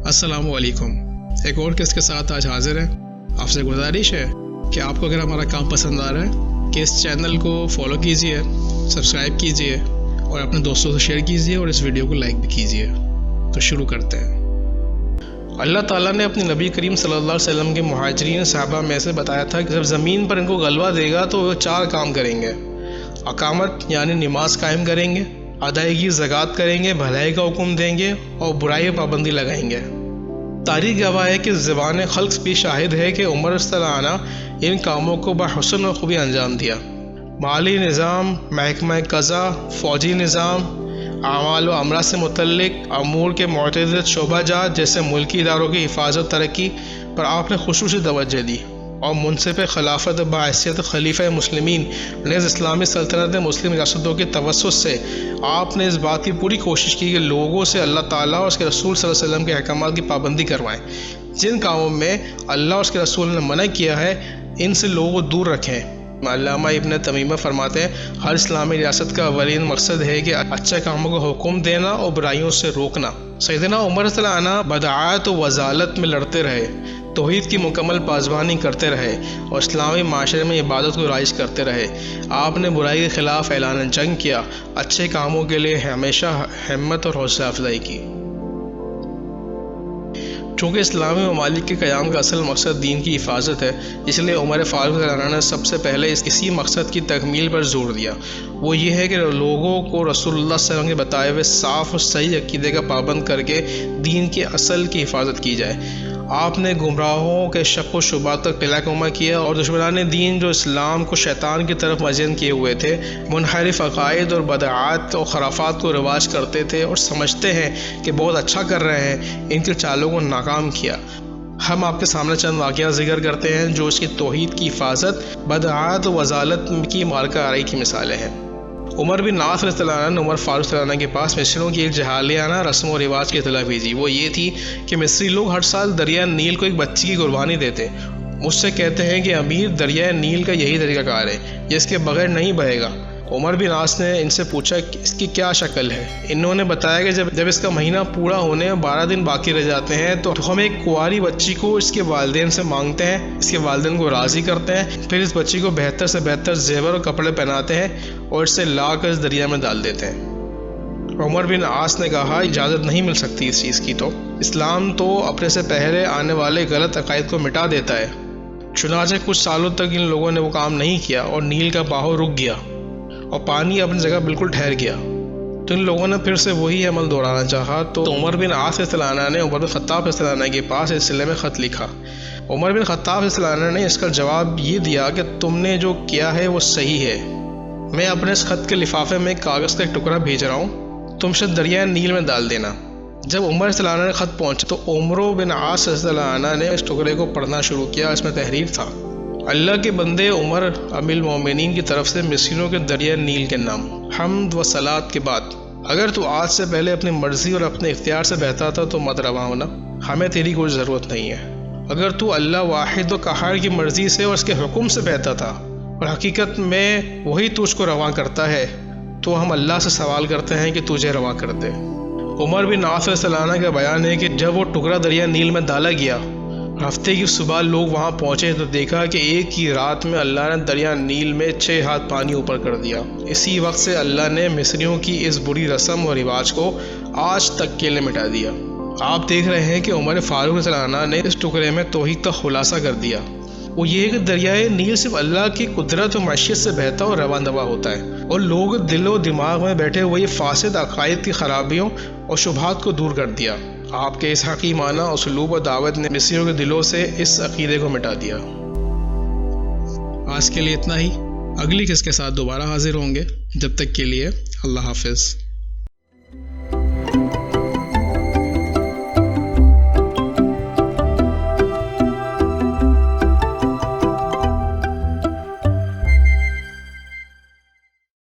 السلام علیکم، ایک اور قسط کے ساتھ آج حاضر ہیں۔ آپ سے گزارش ہے کہ آپ کو اگر ہمارا کام پسند آ رہا ہے کہ اس چینل کو فالو کیجئے، سبسکرائب کیجئے اور اپنے دوستوں سے شیئر کیجئے اور اس ویڈیو کو لائک بھی کیجئے۔ تو شروع کرتے ہیں۔ اللہ تعالیٰ نے اپنے نبی کریم صلی اللہ علیہ وسلم کے مہاجرین صحابہ میں سے بتایا تھا کہ جب زمین پر ان کو غلبہ دے گا تو وہ 4 کام کریں گے۔ اقامت یعنی نماز قائم کریں گے، ادائیگی زکوٰۃ کریں گے، بھلائی کا حکم دیں گے اور برائی پر پابندی لگائیں گے۔ تاریخ گواہ ہے کہ زبان خلق بھی شاہد ہے کہ عمر رضی اللہ عنہ ان کاموں کو بحسن و خوبی انجام دیا۔ مالی نظام، محکمہ قضا، فوجی نظام، اعمال و امراء سے متعلق امور کے متعدد شعبہ جات جیسے ملکی اداروں کی حفاظت ترقی پر آپ نے خصوصی توجہ دی اور منصب خلافت بحیثیت خلیفہ مسلمین نیز اسلامی سلطنت مسلم ریاستوں کے توسط سے آپ نے اس بات کی پوری کوشش کی کہ لوگوں سے اللہ تعالیٰ اور اس کے رسول صلی اللہ علیہ وسلم کے احکامات کی پابندی کروائیں۔ جن کاموں میں اللہ اور اس کے رسول نے منع کیا ہے ان سے لوگوں کو دور رکھیں۔ علامہ ابن تیمیہ فرماتے ہیں ہر اسلامی ریاست کا اولین مقصد ہے کہ اچھے کاموں کو حکم دینا اور برائیوں سے روکنا۔ سیدنا عمر رضی اللہ عنہ بدعات و وضالت میں لڑتے رہے، توحید کی مکمل پاسبانی کرتے رہے اور اسلامی معاشرے میں عبادت کو رائج کرتے رہے۔ آپ نے برائی کے خلاف اعلان جنگ کیا، اچھے کاموں کے لیے ہمیشہ ہمت اور حوصلہ افزائی کی۔ چونکہ اسلامی ممالک کے قیام کا اصل مقصد دین کی حفاظت ہے، اس لیے عمر فاروق رضی اللہ عنہ نے سب سے پہلے اسی مقصد کی تکمیل پر زور دیا۔ وہ یہ ہے کہ لوگوں کو رسول اللہ صلی اللہ علیہ وسلم کے بتائے ہوئے صاف اور صحیح عقیدے کا پابند کر کے دین کے اصل کی حفاظت کی جائے۔ آپ نے گمراہوں کے شک و شبہات تک قلعہ کما کیا اور دشمنان دین جو اسلام کو شیطان کی طرف مجن کیے ہوئے تھے، منحرف عقائد اور بدعات اور خرافات کو رواج کرتے تھے اور سمجھتے ہیں کہ بہت اچھا کر رہے ہیں، ان کے چالوں کو ناکام کیا۔ ہم آپ کے سامنے چند واقعات ذکر کرتے ہیں جو اس کی توحید کی حفاظت، بدعات و وضالت کی مارکہ آرائی کی مثالیں ہیں۔ عمر بن عاص رضی اللہ عنہ نے عمر فاروق رضی اللہ عنہ کے پاس مصریوں کی ایک جاہلیانہ رسم و رواج کی اطلاع بھیجی۔ وہ یہ تھی کہ مصری لوگ ہر سال دریائے نیل کو ایک بچی کی قربانی دیتے۔ مجھ سے کہتے ہیں کہ امیر دریائے نیل کا یہی طریقہ کار ہے، یہ اس کے بغیر نہیں بہے گا۔ عمر بن عاص نے ان سے پوچھا کہ اس کی کیا شکل ہے۔ انہوں نے بتایا کہ جب اس کا مہینہ پورا ہونے میں 12 دن باقی رہ جاتے ہیں تو ہم ایک کنواری بچی کو اس کے والدین سے مانگتے ہیں، اس کے والدین کو راضی کرتے ہیں، پھر اس بچی کو بہتر سے بہتر زیور اور کپڑے پہناتے ہیں اور اسے لا کر اس دریا میں ڈال دیتے ہیں۔ عمر بن عاص نے کہا اجازت نہیں مل سکتی اس چیز کی، تو اسلام تو اپنے سے پہلے آنے والے غلط عقائد کو مٹا دیتا ہے۔ چنانچہ کچھ سالوں تک ان لوگوں نے وہ کام نہیں کیا اور نیل کا بہاؤ رک گیا اور پانی اپنی جگہ بالکل ٹھہر گیا۔ تو ان لوگوں نے پھر سے وہی عمل دہرانا چاہا تو عمر بن عاص رضی اللہ عنہ نے عمر بن خطاب رضی اللہ عنہ کے پاس اس سلسلے میں خط لکھا۔ عمر بن خطاب رضی اللہ عنہ نے اس کا جواب یہ دیا کہ تم نے جو کیا ہے وہ صحیح ہے، میں اپنے اس خط کے لفافے میں کاغذ کا ایک ٹکڑا بھیج رہا ہوں، تم سے دریائے نیل میں ڈال دینا۔ جب عمر رضی اللہ عنہ نے خط پہنچا تو عمر بن عاص رضی اللہ عنہ نے اس ٹکڑے کو پڑھنا شروع کیا۔ اس میں تحریر تھا: اللہ کے بندے عمر امیر المومنین کی طرف سے مصریوں کے دریائے نیل کے نام، حمد و صلات کے بعد، اگر تو آج سے پہلے اپنی مرضی اور اپنے اختیار سے بہتا تھا تو مت روا ہونا، ہمیں تیری کوئی ضرورت نہیں ہے۔ اگر تو اللہ واحد و قہار کی مرضی سے اور اس کے حکم سے بہتا تھا اور حقیقت میں وہی تجھ کو رواں کرتا ہے تو ہم اللہ سے سوال کرتے ہیں کہ تجھے رواں کر دے۔ عمر بن عاص رضی اللہ عنہ کا بیان ہے کہ جب وہ ٹکڑا دریا نیل میں ڈالا گیا، ہفتے کی صبح لوگ وہاں پہنچے تو دیکھا کہ ایک ہی رات میں اللہ نے دریا نیل میں 6 ہاتھ پانی اوپر کر دیا۔ اسی وقت سے اللہ نے مصریوں کی اس بری رسم اور رواج کو آج تک کے لیے مٹا دیا۔ آپ دیکھ رہے ہیں کہ عمر فاروق رضی اللہ عنہ نے اس ٹکڑے میں توحید کا خلاصہ کر دیا۔ وہ یہ ہے کہ دریائے نیل صرف اللہ کی قدرت و معیشت سے بہتا اور رواں دوا ہوتا ہے اور لوگ دل و دماغ میں بیٹھے ہوئے یہ فاسد عقائد کی خرابیوں اور شبہات کو دور کر دیا۔ آپ کے اس حکیمانہ اسلوب و دعوت نے مصریوں کے دلوں سے اس عقیدے کو مٹا دیا۔ آج کے لیے اتنا ہی، اگلی قسط کے ساتھ دوبارہ حاضر ہوں گے، جب تک کے لیے اللہ حافظ۔